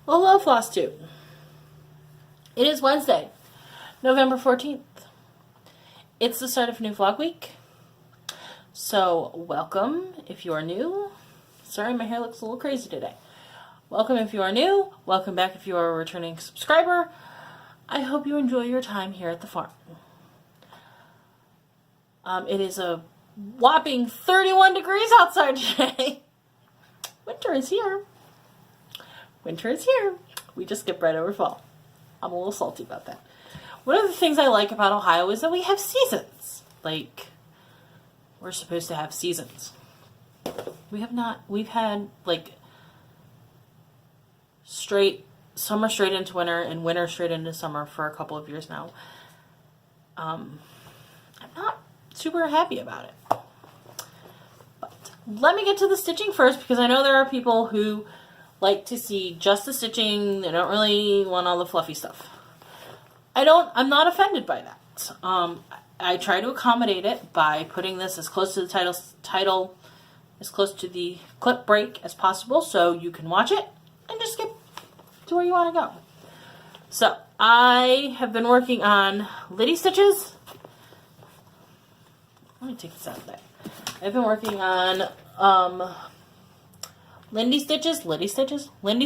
Well, hello, Flosstube. It is Wednesday, November 14th. It's the start of a new vlog week. So, welcome if you are new. Sorry, my hair looks a little crazy today. Welcome if you are new. Welcome back if you are a returning subscriber. I hope you enjoy your time here at the farm. It is a whopping 31 degrees outside today. Winter is here. Winter is here. We just skipped right over fall. I'm a little salty about that. One of the things I like about Ohio is that we have seasons. Like, we're supposed to have seasons. We have not. We've had, like, summer straight into winter and winter straight into summer for a couple of years now. I'm not super happy about it. But let me get to the stitching first, because I know there are people who like to see just the stitching. They don't really want all the fluffy stuff. I'm not offended by that. I try to accommodate it by putting this as close to the title, as close to the clip break as possible, so you can watch it and just skip to where you want to go. So, I have been working on Liddy stitches. Let me take this out of there. I've been working on Liddy stitches, Mr. and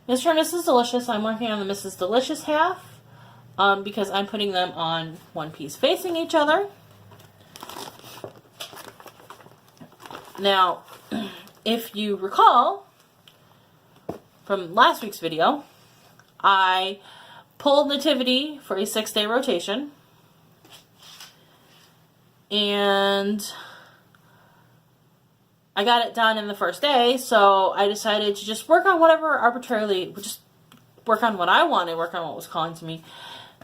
Mrs. Delicious. I'm working on the Mrs. Delicious half because I'm putting them on one piece facing each other. Now, if you recall from last week's video, I pulled Nativity for a 6-day rotation, and I got it done in the first day, so I decided to just work on whatever arbitrarily, just work on what I wanted, work on what was calling to me.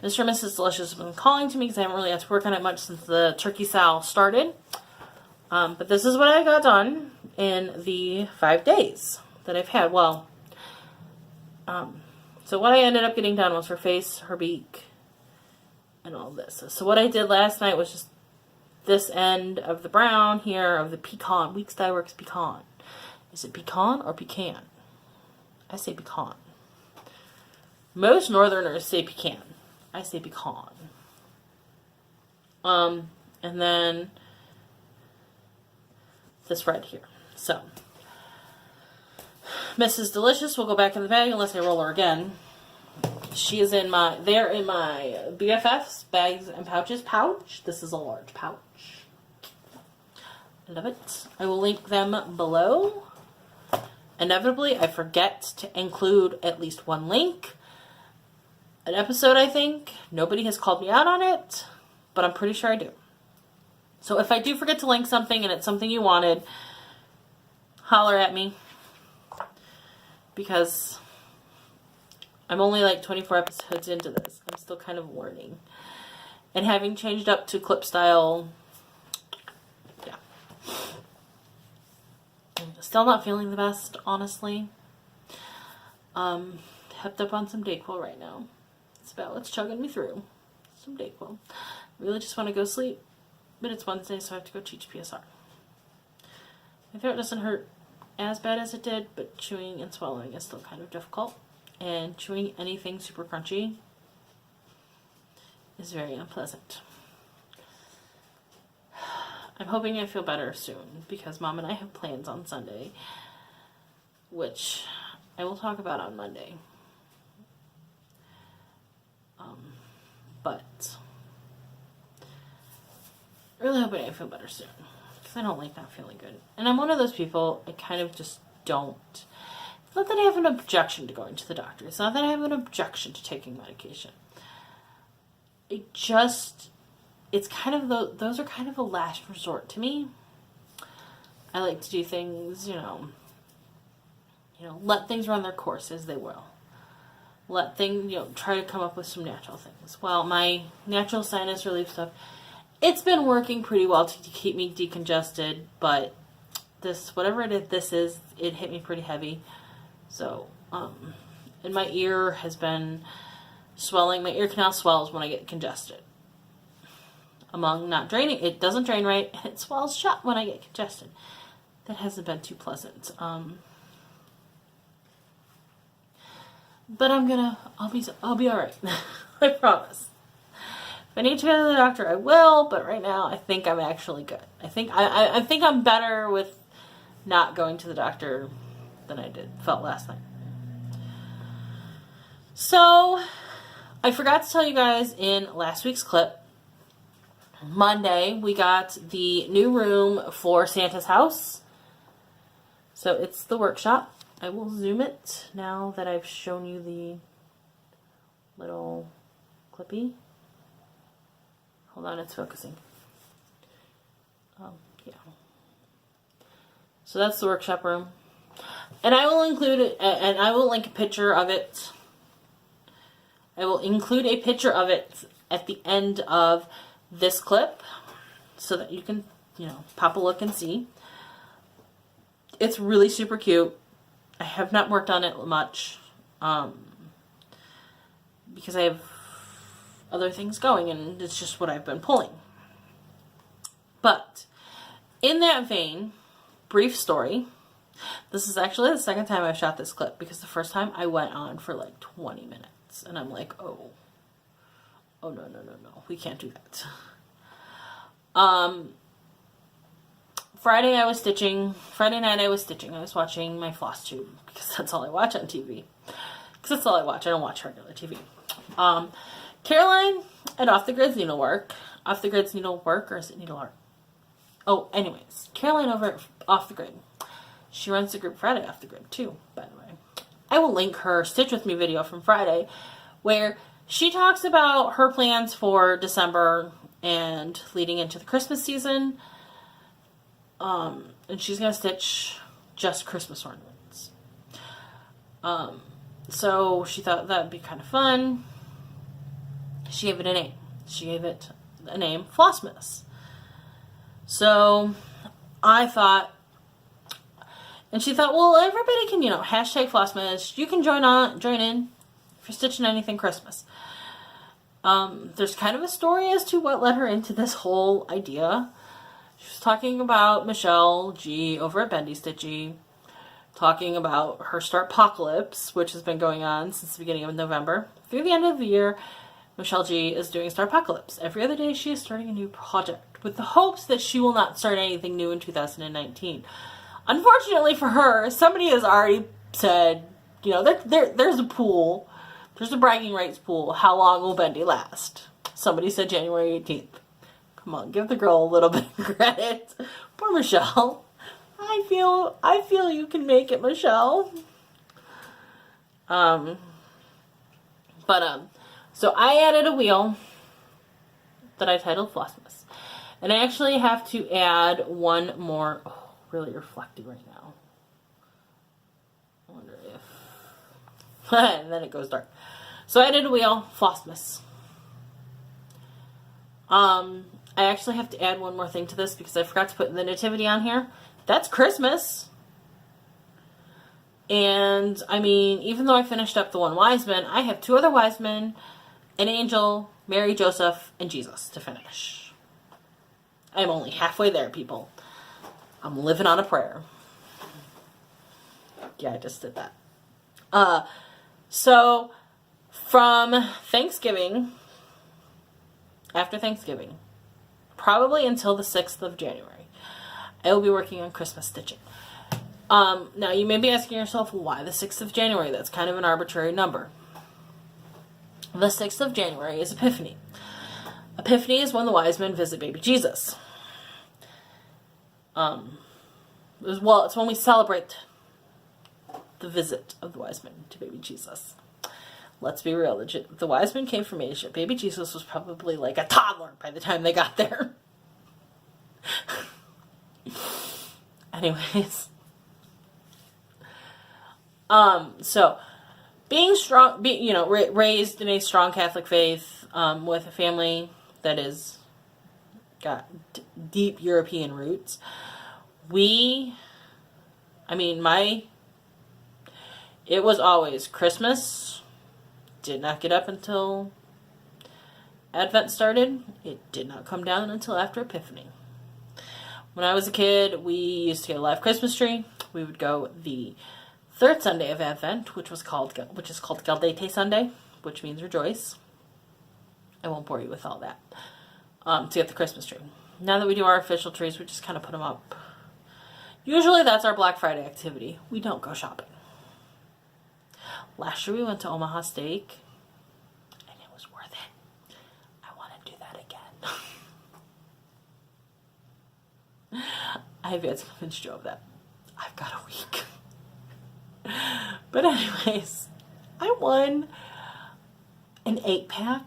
Mr. and Mrs. Delicious has been calling to me because I haven't really had to work on it much since the turkey SAL started. But this is what I got done in the 5 days that I've had. Well, so what I ended up getting done was her face, her beak, and all this. So what I did last night was just this end of the brown here of the pecan. Weeks Dye Works pecan. Is it pecan or pecan? I say pecan. Most northerners say pecan. I say pecan. And then this red here. So Mrs. Delicious will go back in the bag unless I roll her again. She is in my, they're in my BFF Bags and Pouches pouch. This is a large pouch. I love it. I will link them below. Inevitably, I forget to include at least one link. An episode, I think. Nobody has called me out on it, but I'm pretty sure I do. So if I do forget to link something and it's something you wanted, holler at me. Because I'm only like 24 episodes into this. I'm still kind of learning. And having changed up to clip style, yeah. Still not feeling the best, honestly. Hepped up on some Dayquil right now. It's about what's chugging me through. Some Dayquil. Really just want to go sleep, but it's Wednesday, so I have to go teach PSR. My throat doesn't hurt as bad as it did, but chewing and swallowing is still kind of difficult. And chewing anything super crunchy is very unpleasant. I'm hoping I feel better soon, because Mom and I have plans on Sunday, which I will talk about on Monday. But really hoping I feel better soon, because I don't like not feeling good. And I'm one of those people, I kind of just don't. It's not that I have an objection to going to the doctor. It's not that I have an objection to taking medication. It's kind of, those are kind of a last resort to me. I like to do things, let things run their course as they will. Let things, try to come up with some natural things. Well, my natural sinus relief stuff, it's been working pretty well to keep me decongested, but this, whatever this is, it hit me pretty heavy. So, and my ear has been swelling. My ear canal swells when I get congested. Among not draining, it doesn't drain right, and it swells shut when I get congested. That hasn't been too pleasant. But I'll be alright. I promise. If I need to go to the doctor, I will, but right now I think I'm actually good. I think I'm better with not going to the doctor than I felt last night. So, I forgot to tell you guys in last week's clip, Monday, we got the new room for Santa's house. So, it's the workshop. I will zoom it now that I've shown you the little clippy. Hold on, it's focusing. Yeah. So that's the workshop room. And I will include it, and I will link a picture of it. I will include a picture of it at the end of this clip so that you can, pop a look and see. It's really super cute. I have not worked on it much because I have other things going and it's just what I've been pulling. But in that vein, brief story. This is actually the second time I've shot this clip because the first time I went on for like 20 minutes and I'm like, oh no, we can't do that. Friday night I was stitching. I was watching my Flosstube because that's all I watch on TV. Because that's all I watch. I don't watch regular TV. Caroline at Off the Grid's Needlework. Off the Grid's Needlework, or is it Needlework? Oh, anyways. Caroline over at Off the Grid. She runs the group Friday Off the Grid too, by the way. I will link her Stitch With Me video from Friday where she talks about her plans for December and leading into the Christmas season. And she's going to stitch just Christmas ornaments. So she thought that would be kind of fun. She gave it a name. She gave it a name, Flossmas. So I thought, and she thought, well, everybody can, hashtag Flossmas. You can join in if you're stitching anything Christmas. There's kind of a story as to what led her into this whole idea. She was talking about Michelle G over at Bendy Stitchy, talking about her Startpocalypse, which has been going on since the beginning of November. Through the end of the year, Michelle G is doing Startpocalypse. Every other day she is starting a new project with the hopes that she will not start anything new in 2019. Unfortunately for her, somebody has already said, there's a pool. There's a bragging rights pool. How long will Bendy last? Somebody said January 18th. Come on, give the girl a little bit of credit. Poor Michelle. I feel you can make it, Michelle. So I added a wheel that I titled Flossmas. And I actually have to add one more. Oh, really reflecting right now. I wonder if... and then it goes dark. So I added a wheel, Flossmas. I actually have to add one more thing to this because I forgot to put the nativity on here. That's Christmas. And, even though I finished up the one wise man, I have two other wise men, an angel, Mary, Joseph, and Jesus to finish. I'm only halfway there, people. I'm living on a prayer. Yeah, I just did that. So, from Thanksgiving, after Thanksgiving, probably until the 6th of January, I will be working on Christmas stitching. Now, you may be asking yourself, why the 6th of January? That's kind of an arbitrary number. The 6th of January is Epiphany. Epiphany is when the wise men visit baby Jesus. It's when we celebrate the visit of the wise men to baby Jesus. Let's be real. The wise men came from Asia. Baby Jesus was probably like a toddler by the time they got there. Anyways. So, being strong, raised in a strong Catholic faith, with a family that is got deep European roots, it was always Christmas. Did not get up until Advent started. It did not come down until after Epiphany. When I was a kid, we used to get a live Christmas tree. We would go the third Sunday of Advent, which is called Gaudete Sunday, which means rejoice. I won't bore you with all that. To get the Christmas tree. Now that we do our official trees, we just kind of put them up. Usually that's our Black Friday activity. We don't go shopping. Last year we went to Omaha Steak, and it was worth it. I want to do that again. I have yet to convince Joe of that. I've got a week. But anyways, I won an 8-pack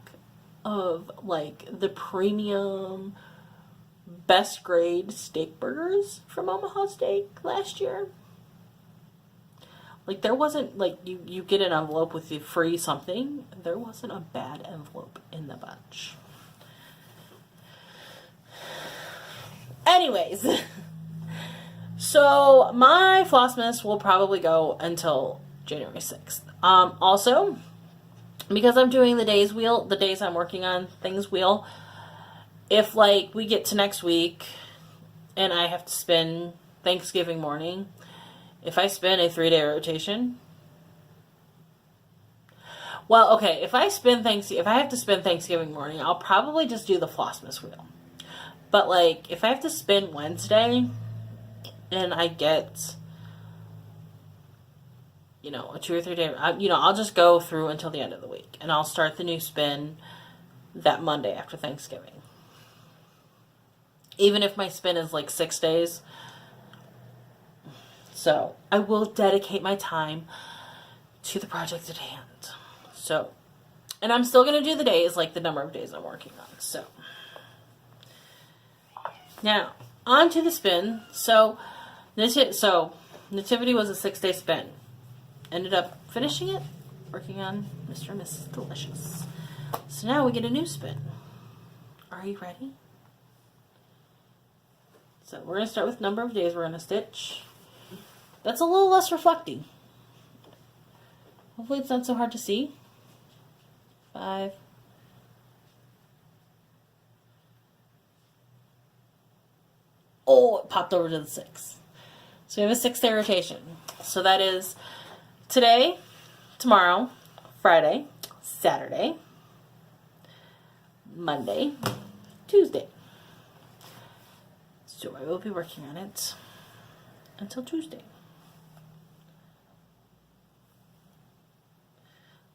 of like the premium best grade steak burgers from Omaha Steak last year. Like there wasn't like you get an envelope with the free something. There wasn't a bad envelope in the bunch. Anyways, so my Flossmas will probably go until January 6th. Also, because I'm doing the days I'm working on things wheel, if like we get to next week and I have to spin Thanksgiving morning, if I spin a 3-day rotation, well, okay, if I have to spin Thanksgiving morning, I'll probably just do the Flossmas wheel. But like if I have to spin Wednesday and I get, you know, a 2 or 3 day, you know, I'll just go through until the end of the week and I'll start the new spin that Monday after Thanksgiving. Even if my spin is like 6 days. So I will dedicate my time to the project at hand. So, and I'm still going to do the days, like the number of days I'm working on. So, now on to the spin. So Nativity was a 6-day spin. Ended up finishing it, working on Mr. and Mrs. Delicious. So now we get a new spin. Are you ready? So we're going to start with number of days we're going to stitch. That's a little less reflecting. Hopefully it's not so hard to see. 5. Oh, it popped over to the 6. So we have a 6-day rotation. So that is today, tomorrow, Friday, Saturday, Monday, Tuesday. So I will be working on it until Tuesday.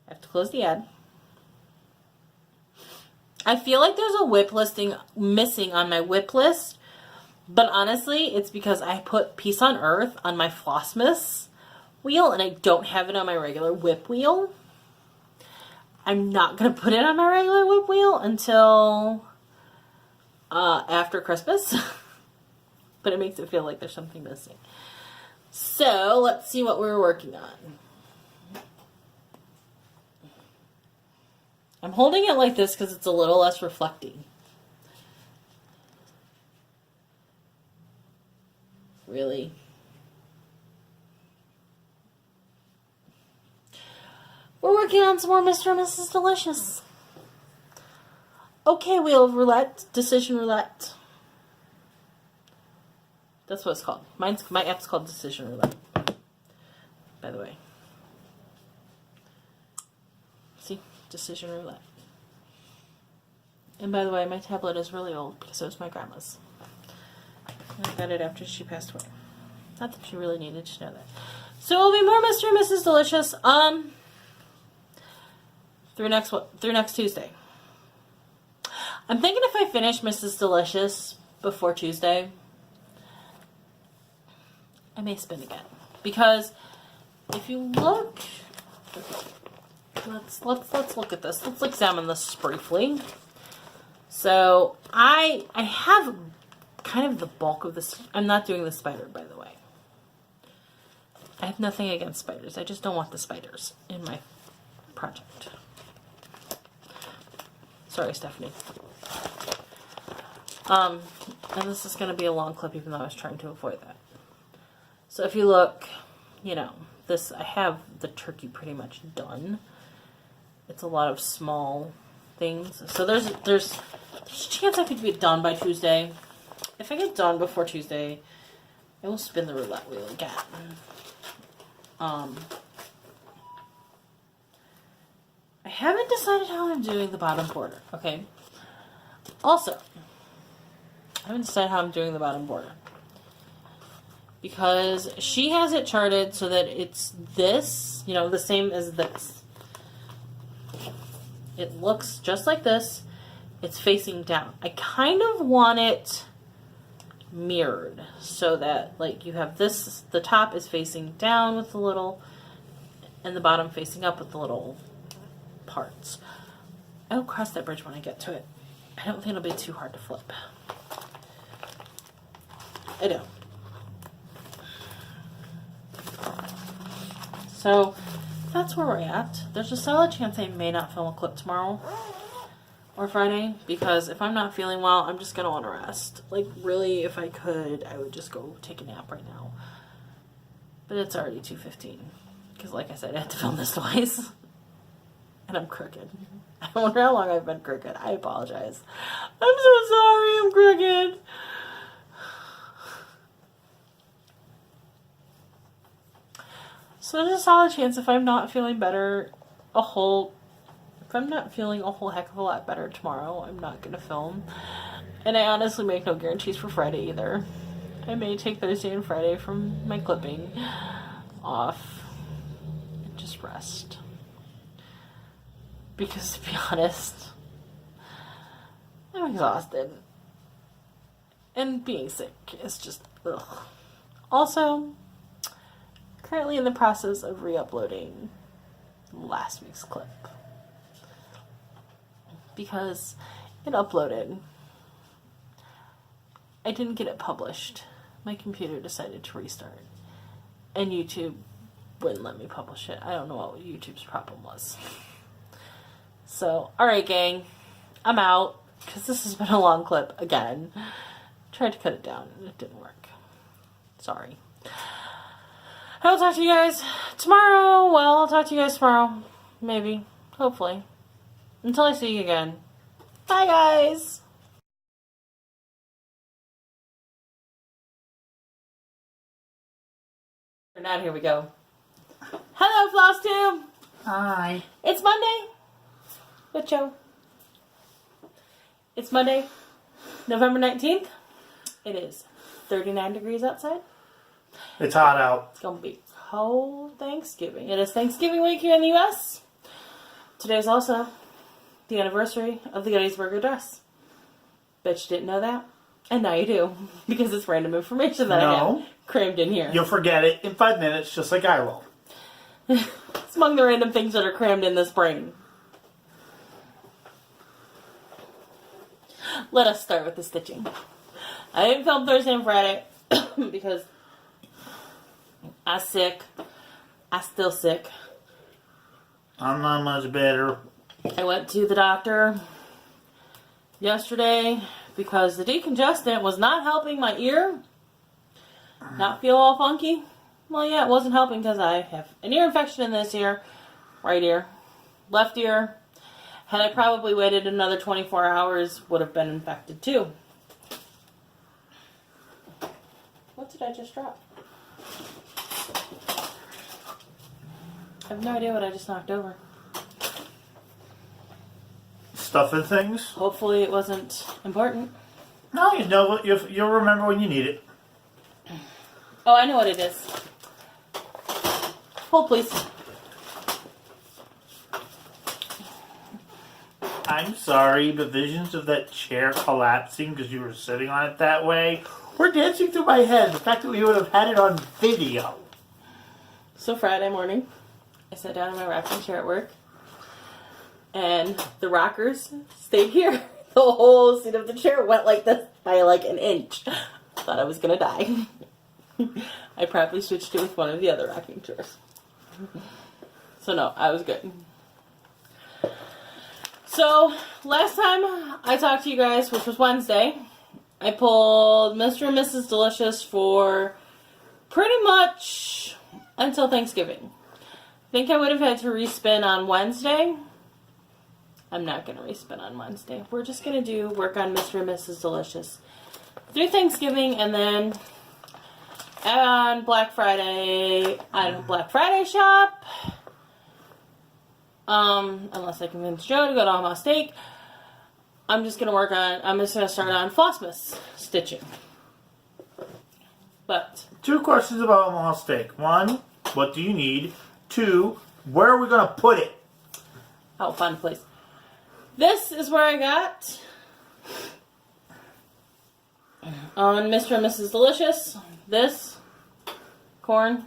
I have to close the ad. I feel like there's a whip listing missing on my whip list, but honestly, it's because I put Peace on Earth on my Flossmas wheel and I don't have it on my regular whip wheel. I'm not going to put it on my regular whip wheel until after Christmas, but it makes it feel like there's something missing. So let's see what we're working on. I'm holding it like this because it's a little less reflecting. Really. We're working on some more Mr. and Mrs. Delicious. Okay, Wheel of Roulette. Decision Roulette. That's what it's called. My app's called Decision Roulette. By the way. See? Decision Roulette. And by the way, my tablet is really old because it was my grandma's. I got it after she passed away. Not that she really needed to know that. So it'll be more Mr. and Mrs. Delicious through next Tuesday. I'm thinking if I finish Mrs. Delicious before Tuesday, I may spin again. Because if you look, let's look at this. Let's examine this briefly. So I have kind of the bulk of this. I'm not doing the spider, by the way. I have nothing against spiders. I just don't want the spiders in my project. Sorry, Stephanie. And this is going to be a long clip, even though I was trying to avoid that. So if you look, you know, this, I have the turkey pretty much done. It's a lot of small things. So there's a chance I could be done by Tuesday. If I get done before Tuesday, I will spin the roulette wheel again. I haven't decided how I'm doing the bottom border, okay? Also, I haven't decided how I'm doing the bottom border. Because she has it charted so that it's this, you know, the same as this. It looks just like this. It's facing down. I kind of want it mirrored so that, like, you have this, the top is facing down with the little, and the bottom facing up with the little parts. I'll cross that bridge when I get to it. I don't think it'll be too hard to flip. I don't. So that's where we're at. There's a solid chance I may not film a clip tomorrow or Friday, because if I'm not feeling well, I'm just gonna want to rest. Like, really, if I could, I would just go take a nap right now. But it's already 2:15, because like I said, I had to film this twice. And I'm crooked. I wonder how long I've been crooked. I apologize. I'm so sorry, I'm crooked. So there's a solid chance if I'm not feeling better if I'm not feeling a whole heck of a lot better tomorrow, I'm not going to film. And I honestly make no guarantees for Friday either. I may take Thursday and Friday from my clipping off and just rest. Because to be honest, I'm exhausted. And being sick is just, ugh. Also, currently in the process of re-uploading last week's clip. Because it uploaded. I didn't get it published. My computer decided to restart. And YouTube wouldn't let me publish it. I don't know what YouTube's problem was. So, alright gang, I'm out. Because this has been a long clip again. Tried to cut it down and it didn't work. Sorry. I'll talk to you guys tomorrow. Well, I'll talk to you guys tomorrow. Maybe. Hopefully. Until I see you again. Bye, guys. Or not, here we go. Hello, Flosstube. Hi. It's Monday. What, Joe? It's Monday, November 19th. It is 39 degrees outside. It's hot out. It's going to be cold Thanksgiving. It is Thanksgiving week here in the U.S. Today's also the anniversary of the Gettysburg Address. Bet you didn't know that. And now you do. Because it's random information that I have crammed in here. You'll forget it in 5 minutes, just like I will. It's among the random things that are crammed in this brain. Let us start with the stitching. I didn't film Thursday and Friday because I'm sick. I'm still sick. I'm not much better. I went to the doctor yesterday because the decongestant was not helping my ear. Not feel all funky. Well, yeah, it wasn't helping because I have an ear infection in this ear, right ear, left ear. Had I probably waited another 24 hours, would have been infected too. What did I just drop? I have no idea what I just knocked over. Stuff and things? Hopefully it wasn't important. No, you know what? You'll remember when you need it. Oh, I know what it is. Hold, please. I'm sorry, but visions of that chair collapsing because you were sitting on it that way were dancing through my head. The fact that we would have had it on video. So Friday morning, I sat down in my rocking chair at work, and the rockers stayed here. The whole seat of the chair went like this by like an inch. Thought I was gonna die. I promptly switched it with one of the other rocking chairs. So no, I was good. So, last time I talked to you guys, which was Wednesday, I pulled Mr. and Mrs. Delicious for pretty much until Thanksgiving. I think I would have had to respin on Wednesday. I'm not going to respin on Wednesday. We're just going to work on Mr. and Mrs. Delicious through Thanksgiving, and then on Black Friday, I don't Black Friday shop. Unless I convince Joe to go to House SAL. I'm just gonna start on Flossmas stitching. But 2 questions about House SAL. 1, what do you need? 2, where are we gonna put it? I'll find a place. This is where I got on Mr. and Mrs. Delicious. This corn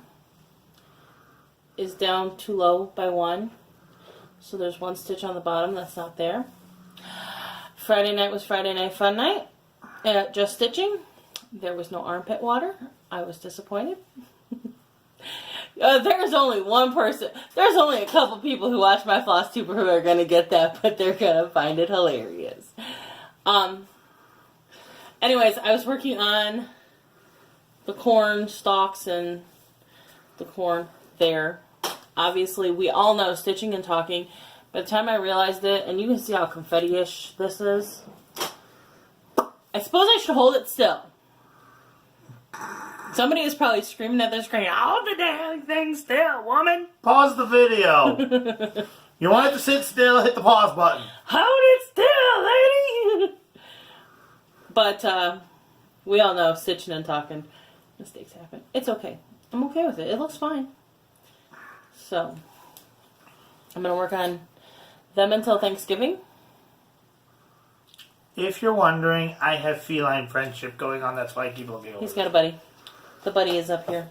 is down too low by 1. So there's 1 stitch on the bottom that's not there. Friday night was Friday Night Fun Night. Just stitching. There was no armpit water. I was disappointed. There's only one person. There's only a couple people who watch my Flosstube who are going to get that, but they're going to find it hilarious. Anyways, I was working on the corn stalks and the corn there. Obviously, we all know stitching and talking. By the time I realized it, and you can see how confetti-ish this is, I suppose I should hold it still. Somebody is probably screaming at their screen, hold the damn thing still, woman! Pause the video. You want it to sit still, hit the pause button. Hold it still, lady! But, we all know stitching and talking, mistakes happen. It's okay. I'm okay with it. It looks fine. So, I'm going to work on them until Thanksgiving. If you're wondering, I have feline friendship going on. That's why I keep looking over. He's got a buddy. The buddy is up here.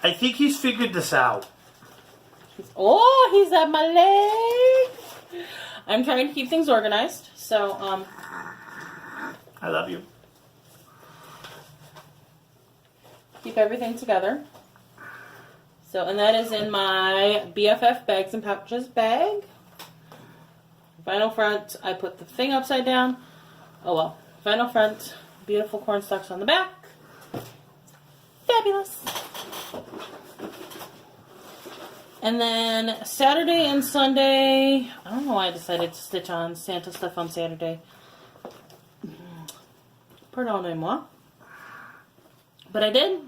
I think he's figured this out. He's at my leg. I'm trying to keep things organized. So, I love you. Keep everything together. So, and that is in my BFF Bags and Pouches bag. Vinyl front, I put the thing upside down. Oh well. Vinyl front, beautiful corn stalks on the back. Fabulous. And then Saturday and Sunday, I don't know why I decided to stitch on Santa stuff on Saturday. Pardonnez-moi. But I did.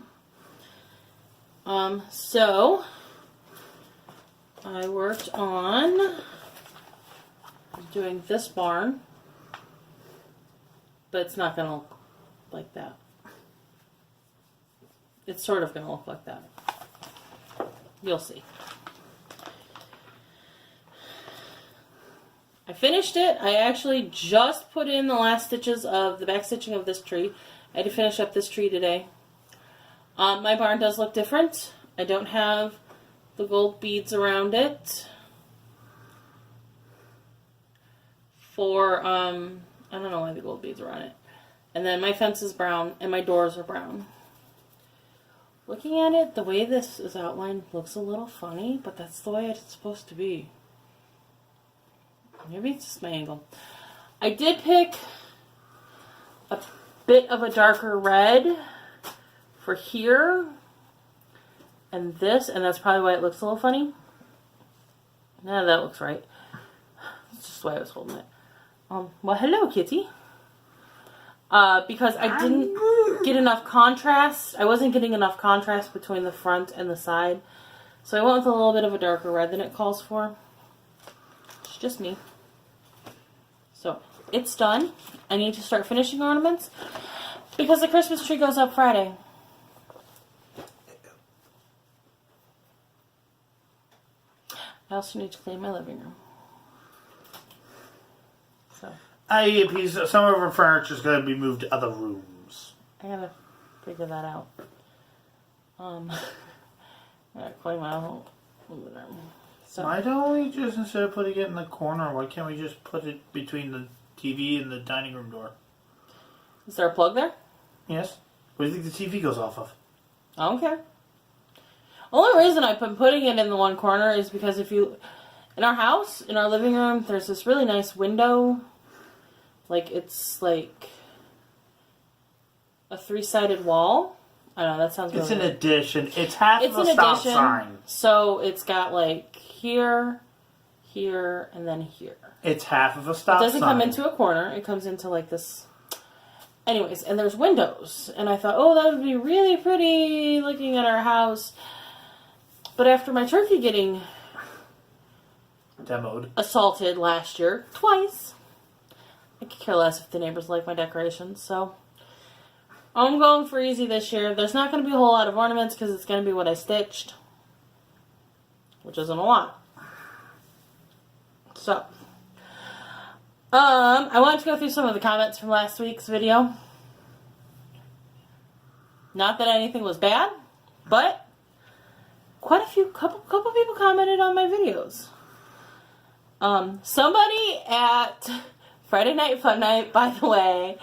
So I worked on doing this barn, but it's not going to look like that. It's sort of going to look like that. You'll see. I finished it. I actually just put in the last stitches of the back stitching of this tree. I had to finish up this tree today. My barn does look different. I don't have the gold beads around it. I don't know why the gold beads are on it. And then my fence is brown and my doors are brown. Looking at it, the way this is outlined looks a little funny, but that's the way it's supposed to be. Maybe it's just my angle. I did pick a bit of a darker red for here and this, and that's probably why it looks a little funny. No, that looks right. That's just the way I was holding it. Well, hello, kitty. Because I didn't get enough contrast. I wasn't getting enough contrast between the front and the side. So I went with a little bit of a darker red than it calls for. It's just me. So, it's done. I need to start finishing ornaments because the Christmas tree goes up Friday. I also need to clean my living room. So Some of our furniture is going to be moved to other rooms. I gotta figure that out. I gotta clean my whole living room. So Why don't we just, instead of putting it in the corner, why can't we just put it between the TV and the dining room door? is there a plug there? Yes. What do you think the TV goes off of? I don't care. Only reason I've been putting it in the one corner is because in our house, in our living room, there's this really nice window. Like, it's like a 3-sided wall. I don't know, that sounds really It's an weird. addition. It's half of a stop sign. So it's got like here, and then here. It's half of a stop sign. It doesn't come into a corner. It comes into like this. anyways, and there's windows. And I thought, oh, that would be really pretty looking at our house. But after my turkey getting demoed, assaulted last year, twice, I could care less if the neighbors like my decorations. So I'm going for easy this year. There's not going to be a whole lot of ornaments because it's going to be what I stitched, which isn't a lot. So, I wanted to go through some of the comments from last week's video. Not that anything was bad, but quite a few, couple people commented on my videos. Somebody at Friday Night Fun Night, by the way,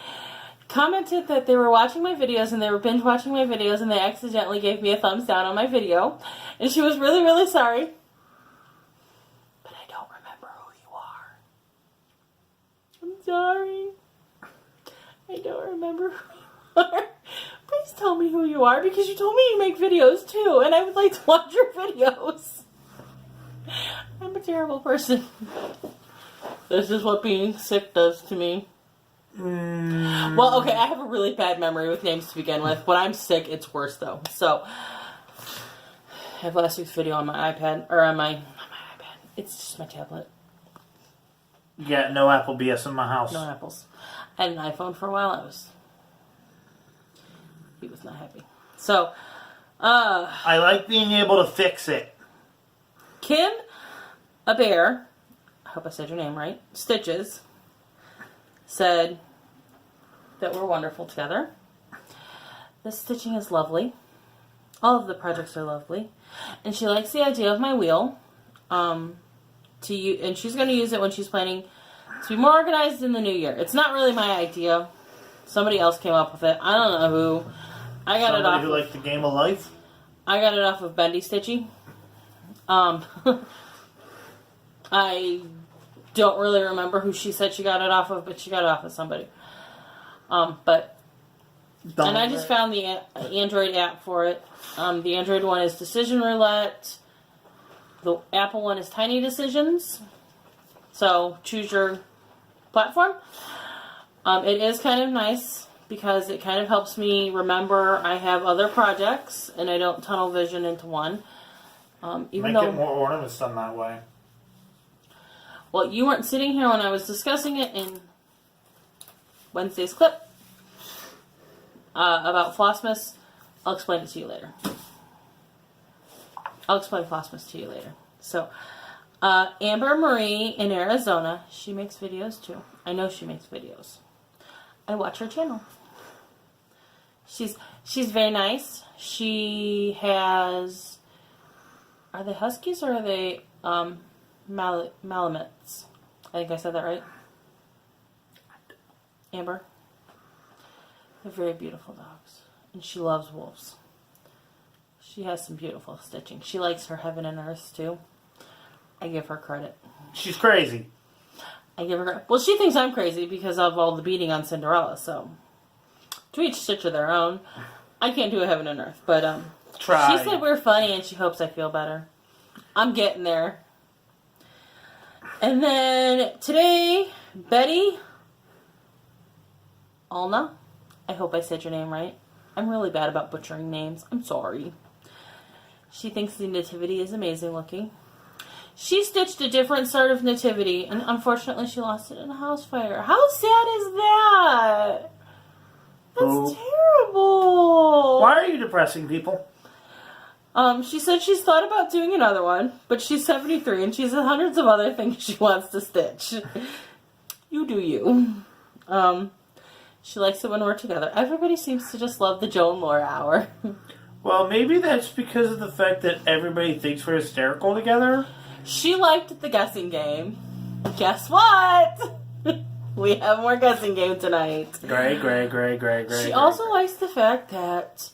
commented that they were watching my videos and they were binge watching my videos and they accidentally gave me a thumbs down on my video. And she was really, really sorry. But I don't remember who you are. I'm sorry. I don't remember who you are. Please tell me who you are because you told me you make videos too and I would like to watch your videos. I'm a terrible person. This is what being sick does to me. Well, okay, I have a really bad memory with names to begin with. When I'm sick, it's worse though. So, I have last week's video on my iPad, or on my, not my iPad. It's just my tablet. Yeah, no Apple BS in my house. No apples. I had an iPhone for a while. He was not happy. So, I like being able to fix it. Kim, a bear, I hope I said your name right, Stitches, said that we're wonderful together. The stitching is lovely. All of the projects are lovely. And she likes the idea of my wheel. And she's going to use it when she's planning to be more organized in the new year. It's not really my idea. Somebody else came up with it. I don't know who. I got it off. Somebody who likes the game of life? I got it off of Bendy Stitchy. I don't really remember who she said she got it off of, but she got it off of somebody. And I just found the Android app for it. The Android one is Decision Roulette. The Apple one is Tiny Decisions. So choose your platform. It is kind of nice because it kind of helps me remember I have other projects and I don't tunnel vision into one. Make it more ornaments done that way. Well, you weren't sitting here when I was discussing it in Wednesday's clip about Flossmas. I'll explain it to you later. I'll explain Flossmas to you later. So, Amber Marie in Arizona, she makes videos too. I know she makes videos. I watch her channel. She's very nice. She has... Are they Huskies or are they Malamutes? I think I said that right. Amber. They're very beautiful dogs. And she loves wolves. She has some beautiful stitching. She likes her heaven and earth too. I give her credit. She's crazy. I give her credit. Well, she thinks I'm crazy because of all the beating on Cinderella, so to each stitch of their own. I can't do a heaven and earth, but try. She said we're funny and she hopes I feel better. I'm getting there. And then today, Betty Alna. I hope I said your name right. I'm really bad about butchering names. I'm sorry. She thinks the nativity is amazing looking. She stitched a different sort of nativity, and unfortunately she lost it in a house fire. How sad is that? That's terrible. Why are you depressing people? She said she's thought about doing another one, but she's 73 and she has hundreds of other things she wants to stitch. You do you. She likes it when we're together. Everybody seems to just love the Joe and Laura hour. Well, maybe that's because of the fact that everybody thinks we're hysterical together. She liked the guessing game. Guess what? We have more guessing game tonight. Great. She also likes the fact that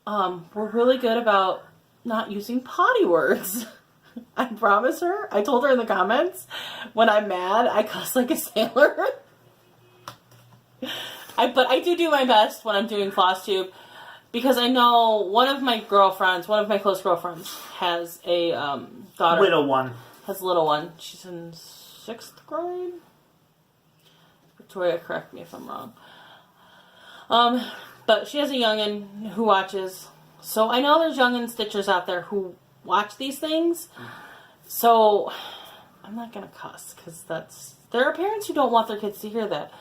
we're really good about not using potty words. I promise her. I told her in the comments, when I'm mad, I cuss like a sailor. But I do my best when I'm doing Flosstube, because I know one of my close girlfriends, has a daughter. Little one. Has a little one. She's in 6th grade. Victoria, correct me if I'm wrong. But she has a youngin' who watches. So I know there's youngin' stitchers out there who watch these things. So I'm not going to cuss because there are parents who don't want their kids to hear that.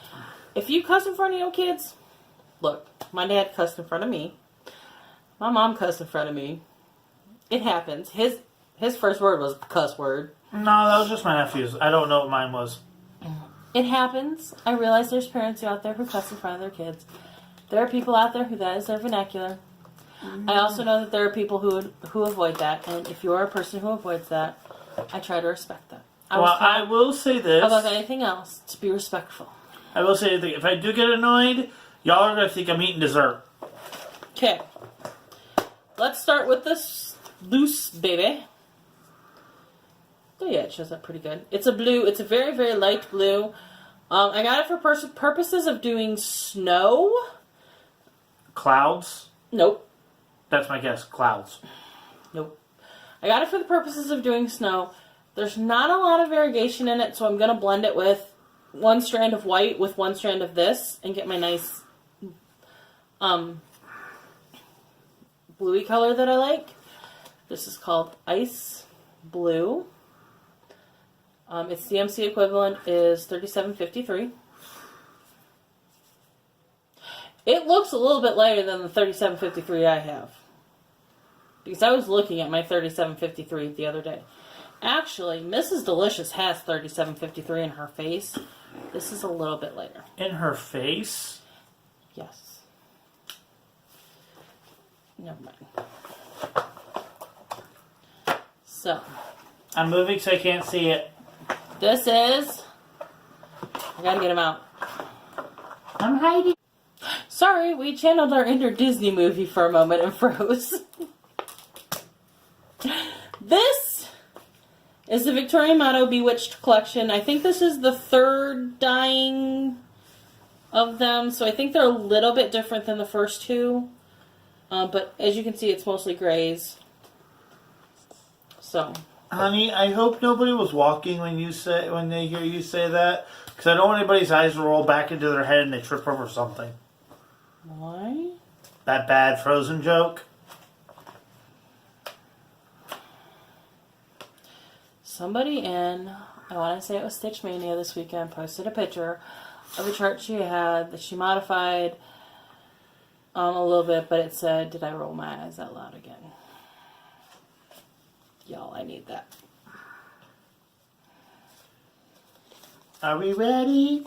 If you cuss in front of your kids, look, my dad cussed in front of me. My mom cussed in front of me. It happens. His first word was cuss word. No, that was just my nephew's. I don't know what mine was. It happens. I realize there's parents out there who cuss in front of their kids. There are people out there who that is their vernacular. I also know that there are people who avoid that, and if you are a person who avoids that, I try to respect that. I will say this. Above anything else, to be respectful. I will say that if I do get annoyed, y'all are going to think I'm eating dessert. Okay. Let's start with this loose baby. Oh yeah, it shows up pretty good. It's a blue. It's a very, very light blue. I got it for purposes of doing snow. Clouds? Nope. That's my guess. Clouds. Nope. I got it for the purposes of doing snow. There's not a lot of variegation in it, so I'm going to blend it with one strand of white with one strand of this and get my nice bluey color that I like. This is called Ice Blue. Its DMC equivalent is $37.53. It looks a little bit lighter than the $37.53 I have. Because I was looking at my $37.53 the other day. Actually, Mrs. Delicious has $37.53 in her face. This is a little bit lighter. In her face? Yes. Never mind. So. I'm moving so I can't see it. This is... I gotta get him out. I'm hiding. Sorry, we channeled our inner Disney movie for a moment and froze. This is the Victorian Motto Bewitched collection. I think this is the third dyeing of them, so I think they're a little bit different than the first two. But as you can see, it's mostly grays. So, honey, I hope nobody was walking when they hear you say that, because I don't want anybody's eyes to roll back into their head and they trip over something. why? That bad Frozen joke. Somebody in, I want to say it was Stitch Mania this weekend, posted a picture of a chart she had that she modified a little bit, but it said, "Did I roll my eyes out loud again?" Y'all, I need that. Are we ready?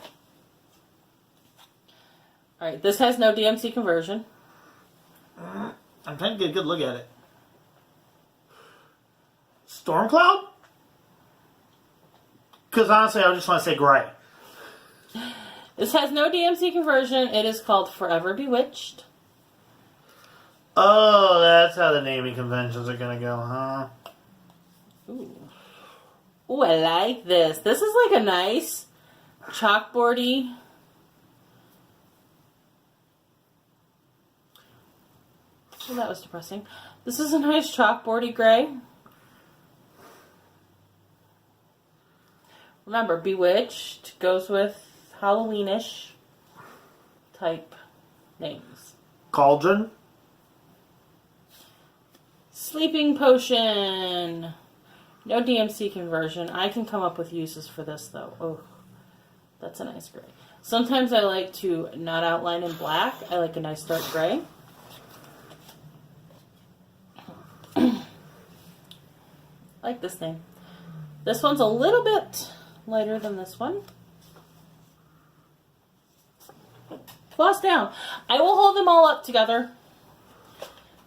Alright, this has no DMC conversion. I'm trying to get a good look at it. Storm Cloud? Because honestly, I just want to say gray. This has no DMC conversion. It is called Forever Bewitched. Oh, that's how the naming conventions are going to go, huh? Ooh. Ooh, I like this. This is like a nice chalkboardy. Oh, that was depressing. This is a nice chalkboardy gray. Remember, Bewitched goes with Halloweenish type names. Cauldron? Sleeping Potion. No DMC conversion. I can come up with uses for this, though. Oh, that's a nice gray. Sometimes I like to not outline in black. I like a nice dark gray. I like this name. This one's a little bit lighter than this one. Floss down. I will hold them all up together.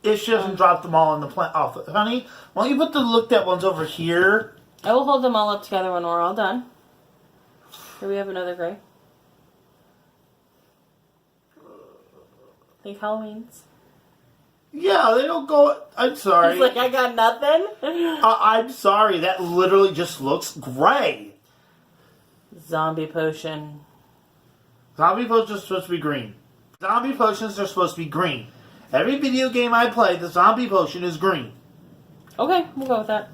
If she doesn't drop them all in the plant off. Honey, why don't you put the looked at ones over here? I will hold them all up together when we're all done. Here we have another gray. Think Halloween's. Yeah, they don't go... I'm sorry. He's like, I got nothing. I'm sorry. That literally just looks gray. Zombie Potion. Zombie potions are supposed to be green. Zombie potions are supposed to be green. Every video game I play, the zombie potion is green. Okay, we'll go with that.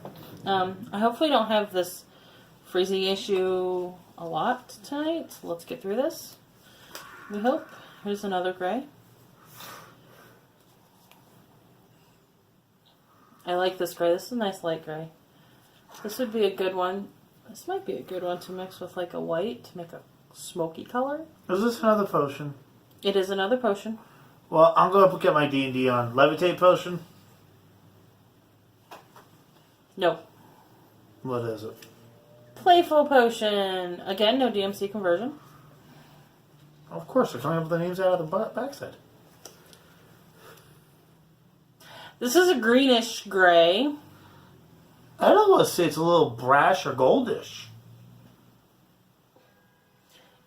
I hopefully don't have this freezing issue a lot tonight. Let's get through this. We hope. Here's another gray. I like this gray. This is a nice light gray. This would be a good one. This might be a good one to mix with like a white to make a smoky color. Is this another potion? It is another potion. Well, I'm going to get my D&D on. Levitate potion? No. What is it? Playful potion. Again, no DMC conversion. Of course, they're coming up with the names out of the backside. This is a greenish gray. I don't want to say it's a little brash or goldish.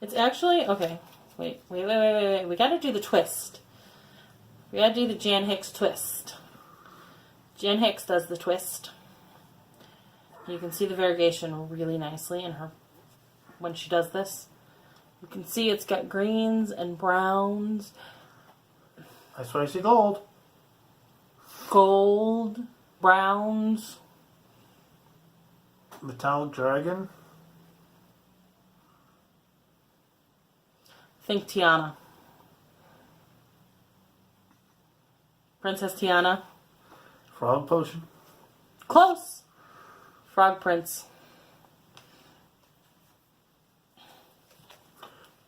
It's actually... Okay. Wait. We gotta do the twist. We gotta do the Jan Hicks twist. Jan Hicks does the twist. You can see the variegation really nicely in her when she does this. You can see it's got greens and browns. That's why I see gold. Gold, browns. Metallic dragon. Think Tiana. Princess Tiana. Frog potion. Close. Frog Prince.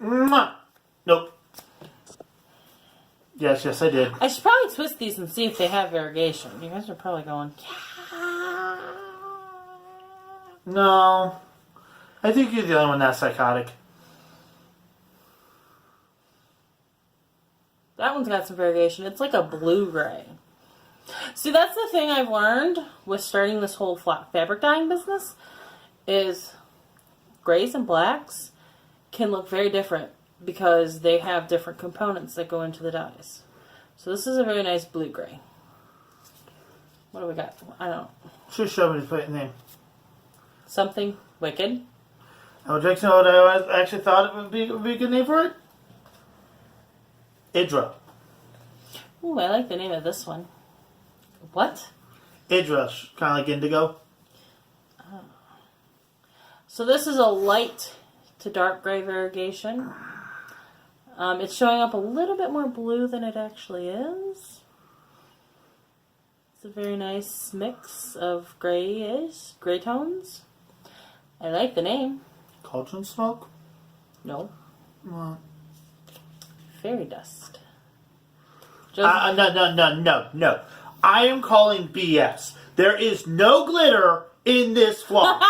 Mwah! Nope. Yes, I did. I should probably twist these and see if they have variegation. You guys are probably going, yeah. No. I think you're the only one that's psychotic. That one's got some variegation. It's like a blue-gray. See, that's the thing I've learned with starting this whole fabric dyeing business is grays and blacks can look very different because they have different components that go into the dyes. So this is a very nice blue-gray. What do we got? I don't know. Should show me the name. Something wicked. I would like to know what I actually thought it would be a good name for it. Idra. Ooh, I like the name of this one. What? Idra, kind of like indigo. Oh. So this is a light to dark gray variegation. It's showing up a little bit more blue than it actually is. It's a very nice mix of gray tones. I like the name. Cauldron smoke? No. What? Fairy dust. No. I am calling BS. There is no glitter in this floss.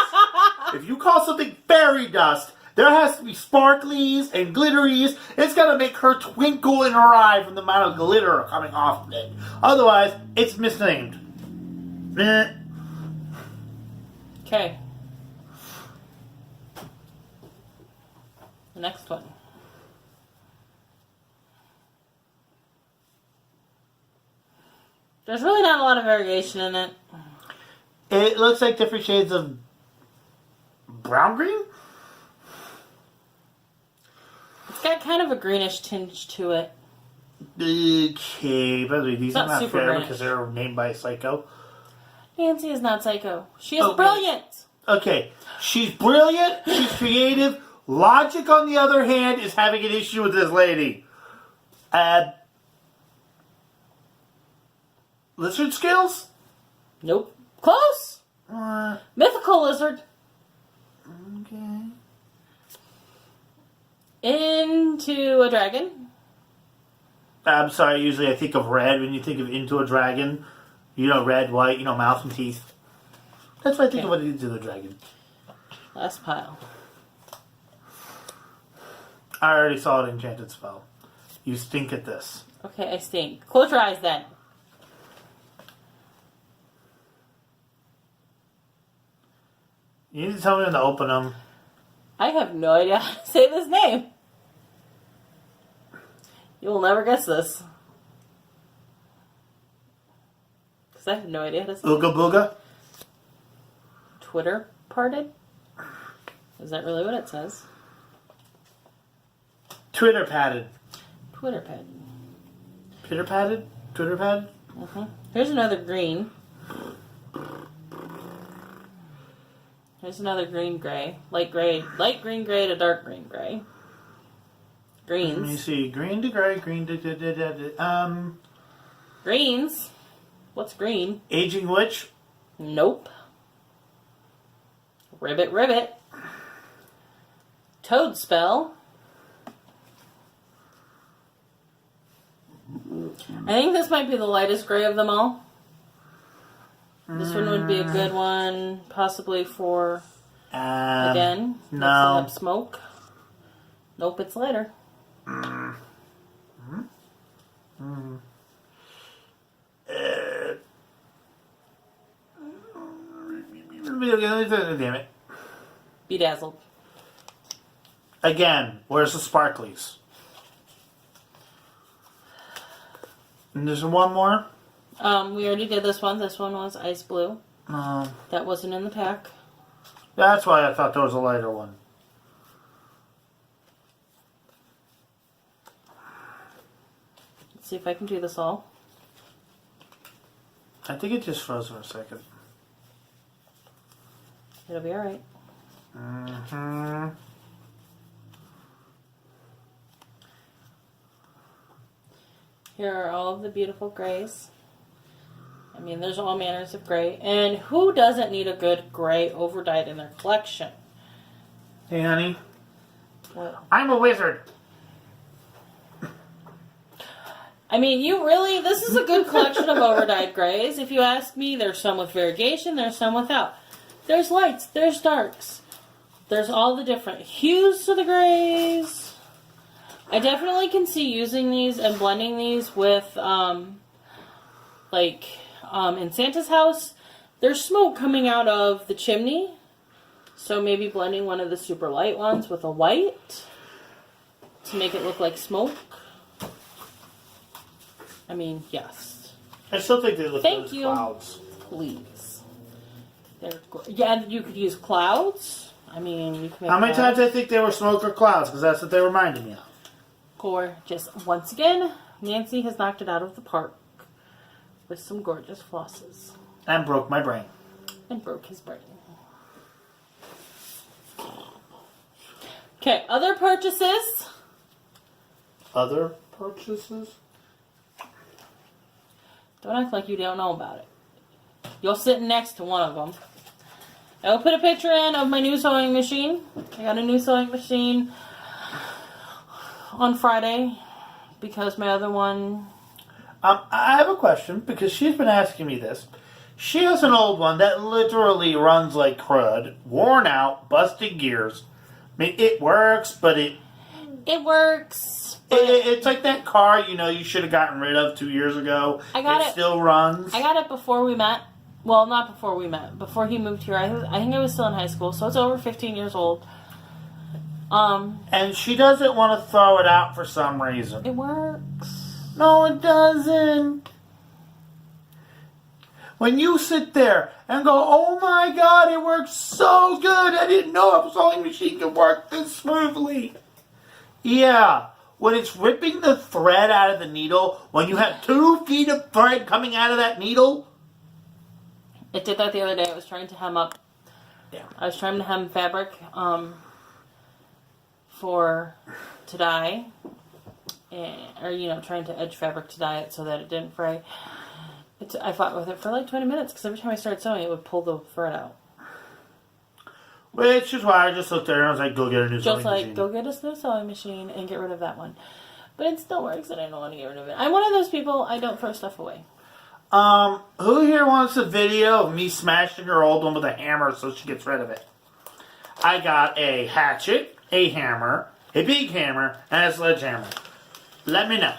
If you call something fairy dust, there has to be sparklies and glitteries. It's got to make her twinkle in her eye from the amount of glitter coming off of it. Otherwise, it's misnamed. Meh. Okay. The next one. There's really not a lot of variegation in it. It looks like different shades of brown green? It's got kind of a greenish tinge to it. Okay, by the way, these are Not not super fair greenish. because they're named by a psycho. Nancy is not psycho. She is Oh, brilliant. Okay, she's brilliant, she's creative. Logic, on the other hand, is having an issue with this lady. Lizard scales? Nope. Close. What? Mythical lizard. Okay. Into a dragon. I'm sorry, usually I think of red when you think of Into a Dragon. You know, red, white, mouth and teeth. That's what I think of when Into the Dragon. Last pile. I already saw an enchanted spell. You stink at this. Okay, I stink. Close your eyes then. You need to tell me when to open them. I have no idea how to say this name. You will never guess this. Because I have no idea how to say it. Ooga booga? Twitter parted? Is that really what it says? Twitter padded. Twitter pad. Twitter padded? Twitter padded? Here's another green. Here's another green gray. Light green gray to dark green gray. Greens. Let me see. Green to gray, green to... Greens? What's green? Aging Witch? Nope. Ribbit, ribbit. Toad spell. I think this might be the lightest gray of them all. This one would be a good one, possibly for, again, mixing up smoke. Nope, it's lighter. Damn it. Bedazzled. Again, where's the sparklies? And there's one more? We already did this one. This one was ice blue. No. That wasn't in the pack. That's why I thought there was a lighter one. Let's see if I can do this all. I think it just froze for a second. It'll be alright. Mm-hmm. Here are all of the beautiful grays. I mean, there's all manners of gray. And who doesn't need a good gray overdyed in their collection? Hey, honey. What? I'm a wizard. I mean, this is a good collection of overdyed grays. If you ask me, there's some with variegation, there's some without. There's lights, there's darks. There's all the different hues to the grays. I definitely can see using these and blending these with, in Santa's house, there's smoke coming out of the chimney. So maybe blending one of the super light ones with a white to make it look like smoke. I mean, yes. I still think they look like clouds. Please. Yeah, you could use clouds. I mean, you can make How many times I think they were smoke or clouds? Because that's what they reminded me of. Gorgeous. Once again, Nancy has knocked it out of the park with some gorgeous flosses. And broke my brain. And broke his brain. Okay, other purchases. Other purchases? Don't act like you don't know about it. You're sitting next to one of them. I will put a picture in of my new sewing machine. I got a new sewing machine on Friday because my other one... I have a question because she's been asking me this. She has an old one that literally runs like crud, worn out, busted gears. I mean, it works, but it works. It's like that car, you should have gotten rid of 2 years ago. It still runs. I got it before we met. Well, not before we met. Before he moved here. I think I was still in high school, so it's over 15 years old. And she doesn't want to throw it out for some reason. It works. No, it doesn't. When you sit there and go, oh my God, it works so good. I didn't know a sewing machine could work this smoothly. Yeah. When it's ripping the thread out of the needle, when you have 2 feet of thread coming out of that needle. It did that the other day. I was trying to hem up. Yeah. I was trying to hem fabric to dye. Trying to edge fabric to dye it so that it didn't fray. I fought with it for like 20 minutes because every time I started sewing, it would pull the thread out. Which is why I just looked at her and I was like, go get a new sewing machine. Go get a new sewing machine and get rid of that one. But it still works and I don't want to get rid of it. I'm one of those people, I don't throw stuff away. Who here wants a video of me smashing her old one with a hammer so she gets rid of it? I got a hatchet, a hammer, a big hammer, and a sledgehammer. Let me know.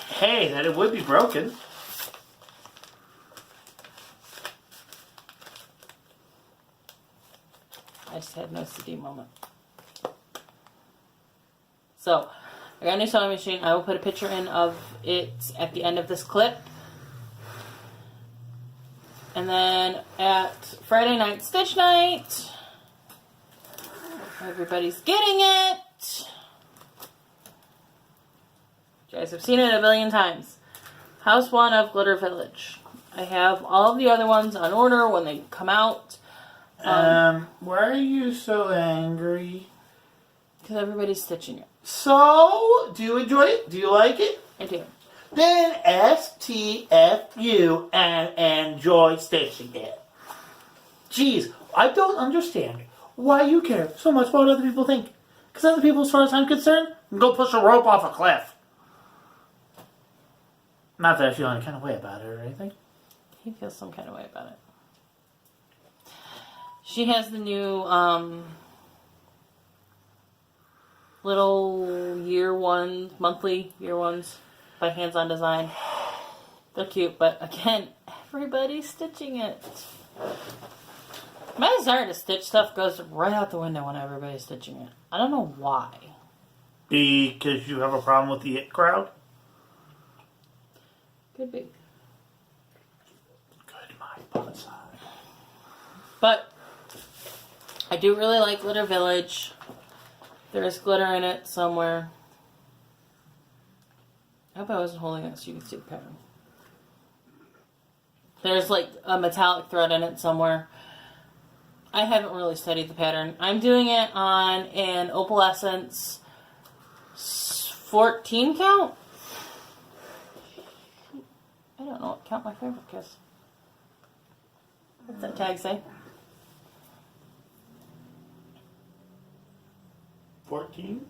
Hey, that it would be broken. I just had an OCD moment. So, I got a new sewing machine. I will put a picture in of it at the end of this clip. And then at Friday night stitch night, everybody's getting it. You guys have seen it a billion times. House 1 of Glitter Village. I have all of the other ones on order when they come out. Why are you so angry? Because everybody's stitching it. So, do you enjoy it? Do you like it? I do. Then STFU and enjoy stitching it. Jeez, I don't understand why you care so much about what other people think. Because other people, as far as I'm concerned, can go push a rope off a cliff. Not that I feel any kind of way about it or anything. He feels some kind of way about it. She has the new little monthly year ones by Hands On Design. They're cute, but again, everybody's stitching it. My desire to stitch stuff goes right out the window when everybody's stitching it. I don't know why. Because you have a problem with the it crowd? Could be. Good, my butt side. But I do really like Glitter Village. There is glitter in it somewhere. I hope I wasn't holding it so you can see the pattern. There's like a metallic thread in it somewhere. I haven't really studied the pattern. I'm doing it on an Opalescence 14 count. I don't know what count my fabric is. What's that tag say? 14?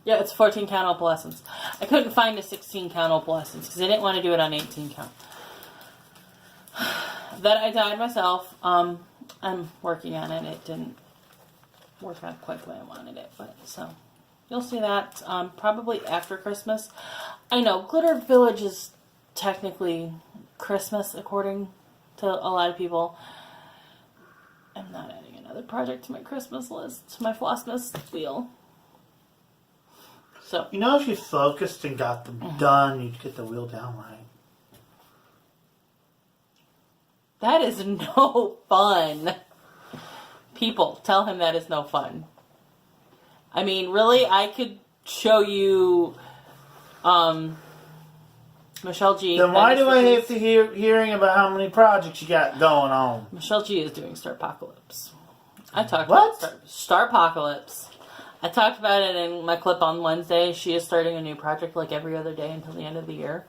Yeah, it's 14 count opalescence. I couldn't find a 16 count opalescence because I didn't want to do it on 18 count. That I dyed myself. I'm working on it. It didn't work out quite the way I wanted it, but so you'll see that probably after Christmas. I know Glitter Village is technically Christmas according to a lot of people. I'm not adding another project to my Christmas list, to my Flossmas wheel. So You know, if you focused and got them done, you'd get the wheel down right. that is no fun. People, tell him that is no fun. I mean, really, I could show you Michelle G. Then why do I have to hearing about how many projects you got going on? Michelle G is doing Starpocalypse. I talked What? about Starpocalypse. I talked about it in my clip on Wednesday. She is starting a new project like every other day until the end of the year.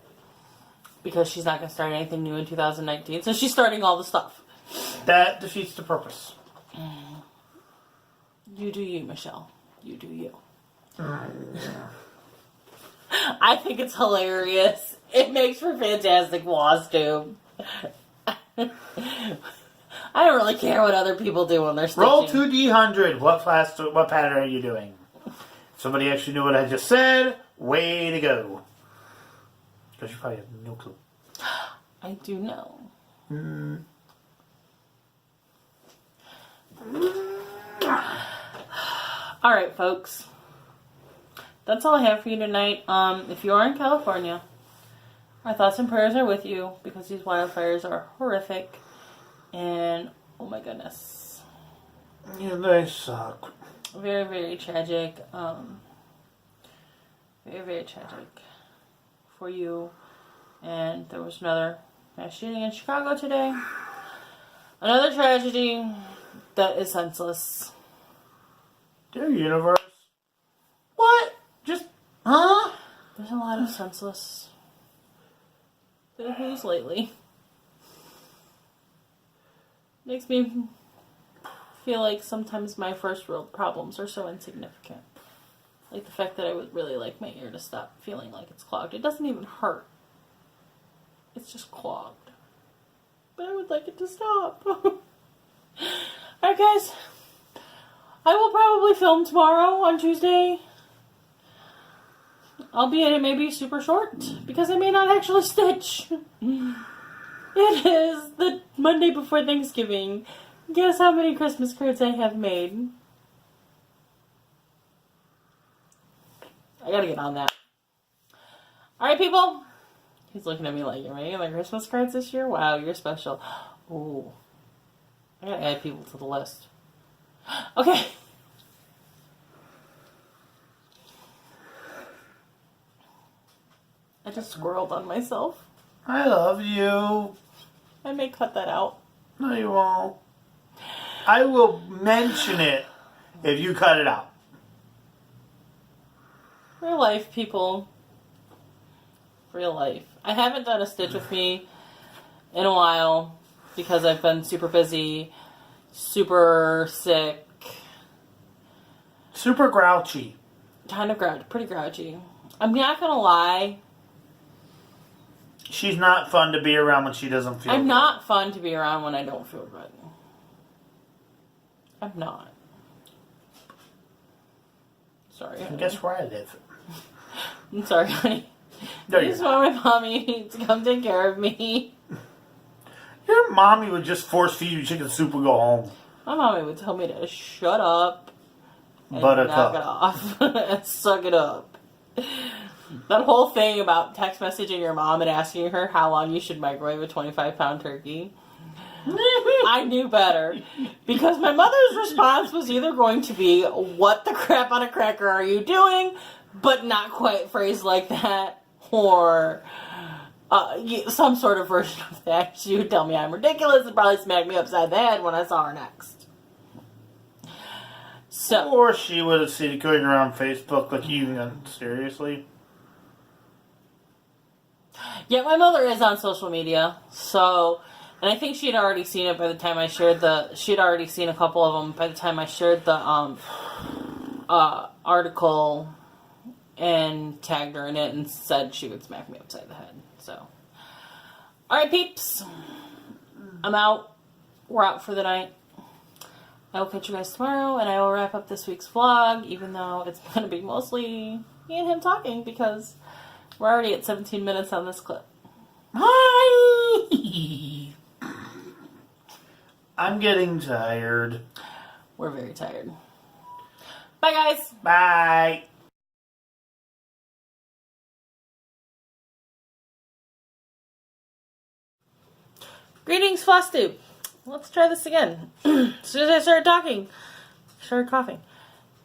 Because she's not going to start anything new in 2019. So she's starting all the stuff. That defeats the purpose. You do you, Michelle. You do you. I think it's hilarious. It makes for fantastic Flosstube. I don't really care what other people do when they're stitching. Roll 2D100. What pattern are you doing? Somebody actually knew what I just said. Way to go. Because you probably have no clue. I do know. Alright, folks. That's all I have for you tonight. If you are in California, our thoughts and prayers are with you because these wildfires are horrific. And, oh my goodness. Yeah, they suck. Very, very tragic. Very, very tragic for you. And there was another mass shooting in Chicago today. Another tragedy that is senseless. Dear universe. What? Just, huh? There's a lot of senseless news lately. Makes me feel like sometimes my first world problems are so insignificant. Like the fact that I would really like my ear to stop feeling like it's clogged. It doesn't even hurt. It's just clogged. But I would like it to stop. Alright guys. I will probably film tomorrow on Tuesday. Albeit it may be super short. Because I may not actually stitch. It is the Monday before Thanksgiving. Guess how many Christmas cards I have made? I gotta get on that. Alright, people. He's looking at me like, you're making my Christmas cards this year? Wow, you're special. Ooh. I gotta add people to the list. Okay. I just squirreled on myself. I love you. I may cut that out. No, you won't. I will mention it if you cut it out. Real life, people. Real life. I haven't done a stitch with me in a while because I've been super busy, super sick. Super grouchy. Kind of pretty grouchy. I'm not gonna lie. She's not fun to be around when she doesn't feel I'm good. not fun to be around when I don't feel good. I'm not. Sorry. And guess where I live? I'm sorry, honey. No, I you're just not. want my mommy to come take care of me. Your mommy would just force feed you chicken soup and go home. My mommy would tell me to shut up and Buttercup. knock it off and suck it up. That whole thing about text messaging your mom and asking her how long you should microwave a 25-pound turkey. I knew better. Because my mother's response was either going to be, what the crap on a cracker are you doing? But not quite phrased like that. Or some sort of version of that. She would tell me I'm ridiculous and probably smack me upside the head when I saw her next. So, Or she would have seen it going around Facebook like, you seriously? yeah, my mother is on social media. So, and I think she had already seen it by the time I shared she had already seen a couple of them by the time I shared the article and tagged her in it and said she would smack me upside the head. So, alright, peeps. I'm out. We're out for the night. I will catch you guys tomorrow, and I will wrap up this week's vlog, even though it's going to be mostly me and him talking, because we're already at 17 minutes on this clip. Hi! I'm getting tired. We're very tired. Bye, guys! Bye! Greetings, Flosstube. Let's try this again. As soon as I started talking, I started coughing.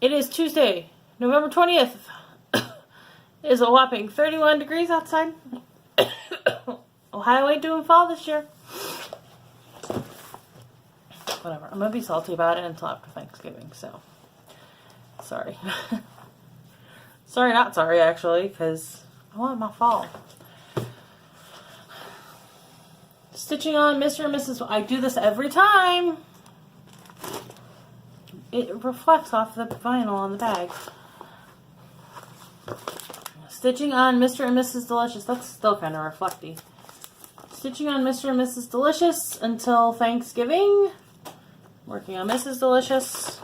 It is Tuesday, November 20th. It is a whopping 31 degrees outside. Ohio ain't doing fall this year. Whatever. I'm going to be salty about it until after Thanksgiving, so. Sorry. Sorry, not sorry, actually, because I want my fall. Stitching on Mr. and Mrs. I do this every time. It reflects off the vinyl on the bag. Stitching on Mr. and Mrs. Delicious. That's still kind of reflecty. Stitching on Mr. and Mrs. Delicious until Thanksgiving. Working on Mrs. Delicious.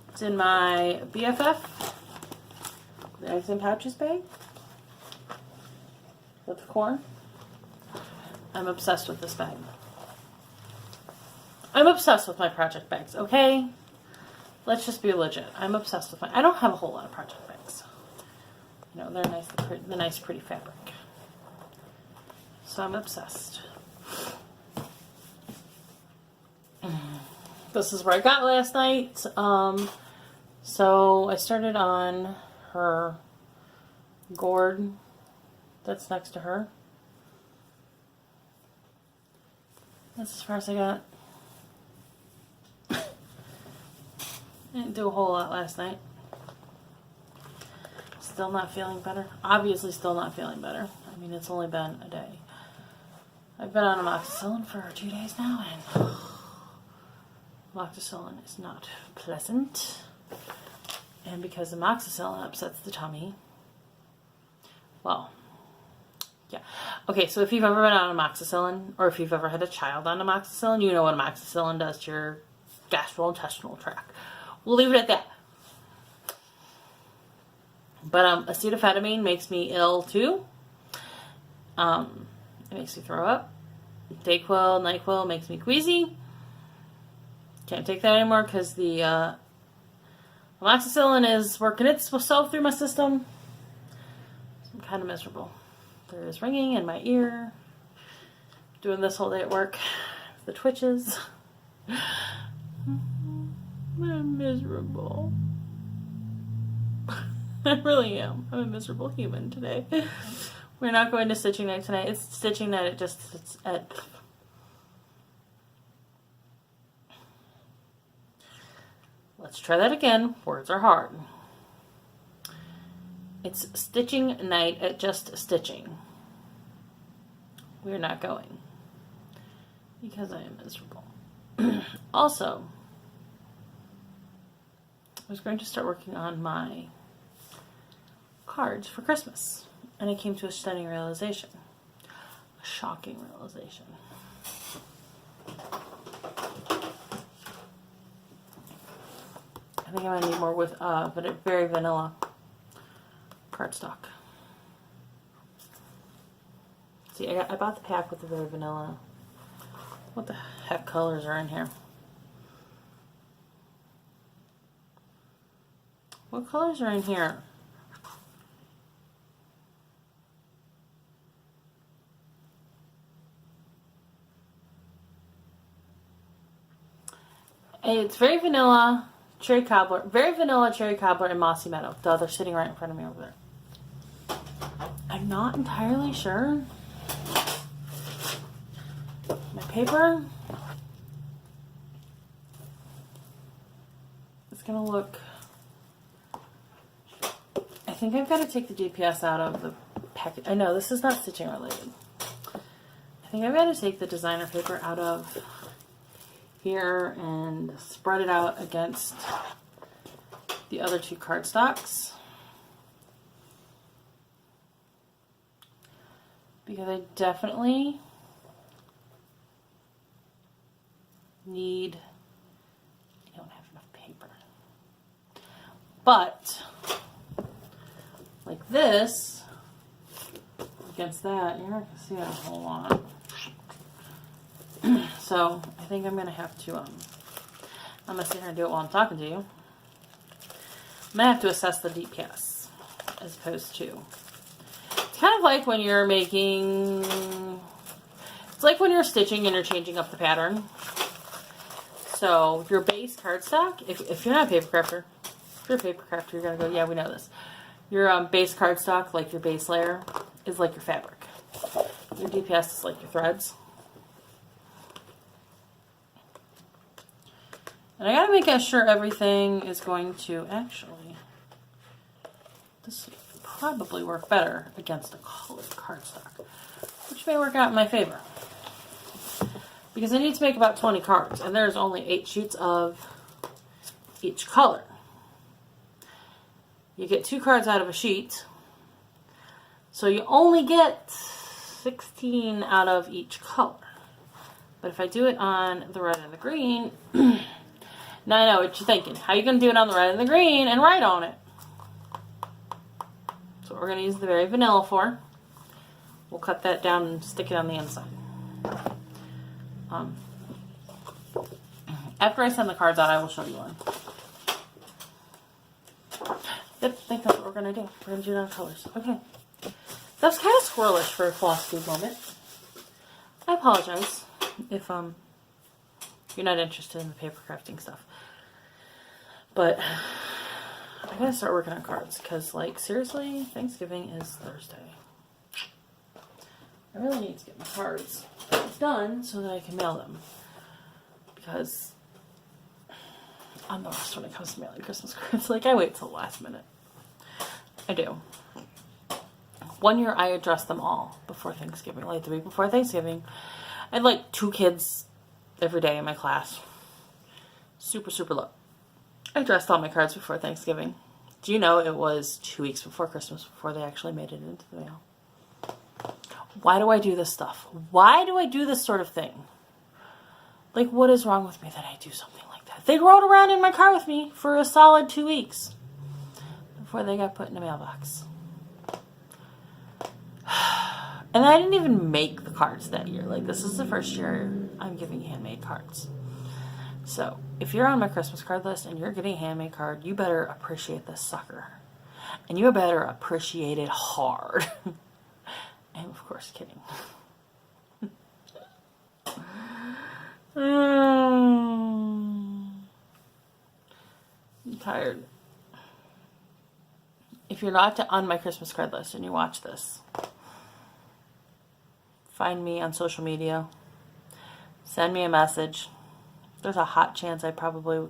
It's in my BFF Bags and Pouches bag. With the corn. I'm obsessed with this bag. I'm obsessed with my project bags, okay? Let's just be legit. I'm obsessed with I don't have a whole lot of project bags. You know, they're nice, the nice, pretty fabric. So I'm obsessed. This is where I got last night. So I started on her gourd that's next to her. That's as far as I got. I didn't do a whole lot last night. Still not feeling better. Obviously still not feeling better. I mean, it's only been a day. I've been on amoxicillin for 2 days now, and amoxicillin is not pleasant. And because amoxicillin upsets the tummy, well, yeah. Okay, so if you've ever been on amoxicillin, or if you've ever had a child on amoxicillin, you know what amoxicillin does to your gastrointestinal tract. We'll leave it at that. But acetaminophen makes me ill too. It makes me throw up. Dayquil, NyQuil makes me queasy. Can't take that anymore because the amoxicillin is working itself through my system. I'm kind of miserable. There is ringing in my ear. Doing this whole day at work. The twitches. I'm miserable. I really am. I'm a miserable human today. We're not going to stitching night tonight. It's stitching night. It's at. Let's try that again. Words are hard. It's stitching night at Just Stitching. We're not going because I am miserable. Also, I was going to start working on my cards for Christmas, and I came to a stunning realization, a shocking realization. I think I might need more with, but it's very vanilla cardstock. See, I bought the pack with the very vanilla. What the heck colors are in here? What colors are in here? It's very vanilla, cherry cobbler, very vanilla, cherry cobbler, and mossy meadow. Duh, they're sitting right in front of me over there. I'm not entirely sure. My paper is gonna look. I think I've got to take the GPS out of the packet. I know this is not stitching related. I think I've got to take the designer paper out of here and spread it out against the other two cardstocks, because I definitely need, I don't have enough paper, but like this against that, you're not going to see that a whole lot. So I think I'm going to have to, I'm going to sit here and do it while I'm talking to you. I'm going to have to assess the DPS as opposed to, it's kind of like when you're making, it's like when you're stitching and you're changing up the pattern. So your base cardstock, if you're not a paper crafter, if you're a paper crafter, you're going to go, yeah, we know this. Your base cardstock, like your base layer, is like your fabric. Your DPS is like your threads. And I gotta make sure everything is going to, actually, this would probably work better against a colored cardstock, which may work out in my favor. Because I need to make about 20 cards, and there's only 8 sheets of each color. You get 2 cards out of a sheet, so you only get 16 out of each color. But if I do it on the red and the green, now I know what you're thinking. How are you going to do it on the red and the green and write on it? So what we're going to use the very vanilla for. We'll cut that down and stick it on the inside. After I send the cards out, I will show you one. Yep, I think that's what we're going to do. We're going to do it on colors. Okay. That's kind of squirrelish for a Flosstube moment. I apologize if you're not interested in the paper crafting stuff. But I gotta start working on cards because, like, seriously, Thanksgiving is Thursday. I really need to get my cards done so that I can mail them, because I'm the worst when it comes to mailing Christmas cards. Like, I wait till the last minute. I do. One year I addressed them all before Thanksgiving, like the week before Thanksgiving. I had like 2 kids every day in my class. Super, super low. I addressed all my cards before Thanksgiving. Do you know it was 2 weeks before Christmas before they actually made it into the mail? Why do I do this stuff? Why do I do this sort of thing? Like, what is wrong with me that I do something like that? They rode around in my car with me for a solid 2 weeks before they got put in a mailbox. And I didn't even make the cards that year. Like, this is the first year I'm giving handmade cards. So, if you're on my Christmas card list and you're getting a handmade card, you better appreciate this sucker. And you better appreciate it hard. I'm, of course, kidding. I'm tired. If you're not on my Christmas card list and you watch this, find me on social media. Send me a message. There's a hot chance I probably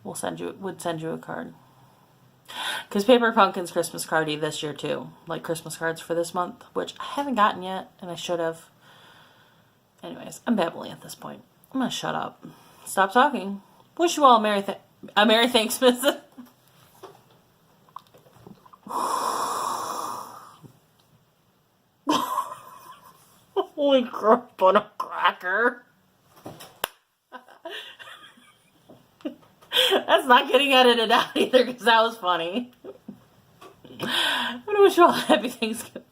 would send you a card. Because Because Paper Pumpkin's Christmas cardy this year too. Like Christmas cards for this month, which I haven't gotten yet, and I should have. Anyways, I'm babbling at this point. I'm gonna shut up. Stop talking. Wish you all a Merry Thanksmas. Holy crap on a cracker. That's not getting edited out either because that was funny. I'm gonna wish you all a happy Thanksgiving.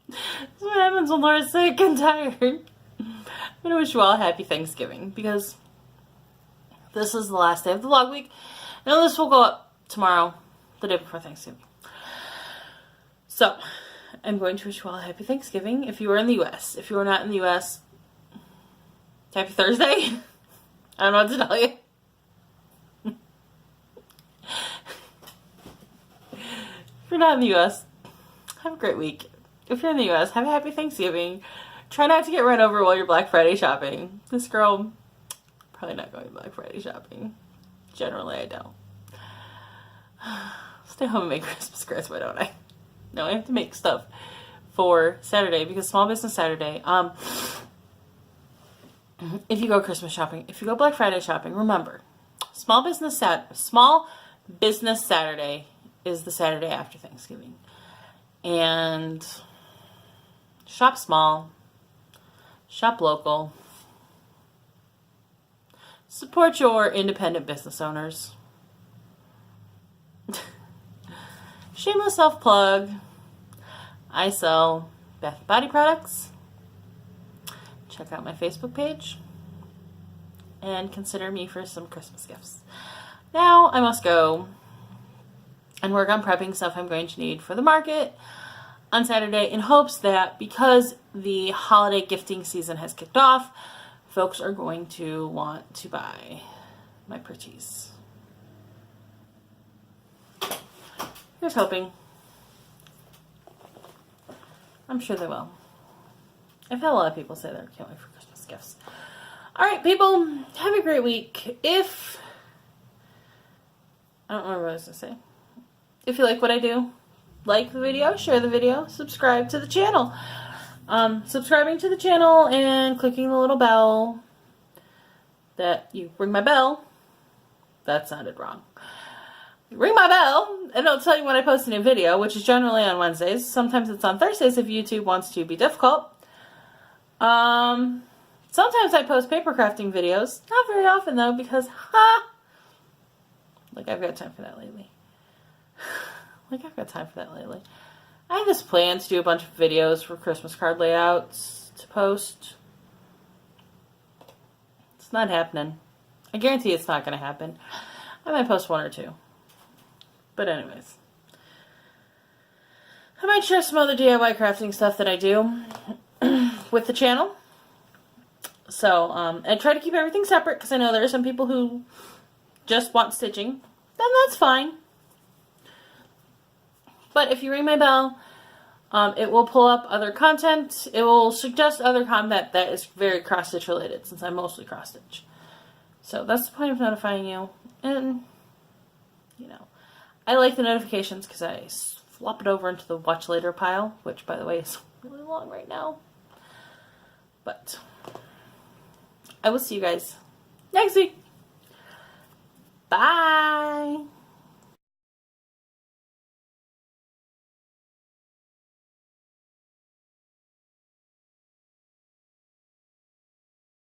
That's what happens when Laura's sick and tired. I'm gonna wish you all a happy Thanksgiving because this is the last day of the vlog week. Now this will go up tomorrow, the day before Thanksgiving. So, I'm going to wish you all a happy Thanksgiving if you are in the U.S. If you are not in the U.S., happy Thursday. I don't know what to tell you. If you're not in the U.S., have a great week. If you're in the U.S., have a happy Thanksgiving. Try not to get run over while you're Black Friday shopping. This girl, probably not going Black Friday shopping. Generally, I don't. Stay home and make Christmas cards, why don't I? No, I have to make stuff for Saturday because Small Business Saturday. If you go Christmas shopping, if you go Black Friday shopping, remember, Small Business Saturday is the Saturday after Thanksgiving. And shop small, shop local, support your independent business owners. Shameless self-plug. I sell bath and body products. Check out my Facebook page. And consider me for some Christmas gifts. Now I must go and work on prepping stuff I'm going to need for the market on Saturday in hopes that because the holiday gifting season has kicked off, folks are going to want to buy my pretties. Here's hoping. I'm sure they will. I've had a lot of people say they can't wait for Christmas gifts. Alright, people, have a great week. I don't remember what I was going to say. If you like what I do, like the video, share the video, subscribe to the channel. Subscribing to the channel and clicking the little bell that you ring my bell. That sounded wrong. Ring my bell and it'll tell you when I post a new video, which is generally on Wednesdays. Sometimes it's on Thursdays if YouTube wants to be difficult. Sometimes I post paper crafting videos. Not very often though because, like I've got time for that lately. I have this plan to do a bunch of videos for Christmas card layouts to post. It's not happening. I guarantee it's not going to happen. I might post one or two. But anyways. I might share some other DIY crafting stuff that I do with the channel. So, I try to keep everything separate because I know there are some people who just want stitching. Then that's fine. But if you ring my bell, it will pull up other content. It will suggest other content that is very cross-stitch related since I'm mostly cross-stitch. So that's the point of notifying you. And, you know, I like the notifications because I flop it over into the watch later pile, which, by the way, is really long right now. But I will see you guys next week. Bye!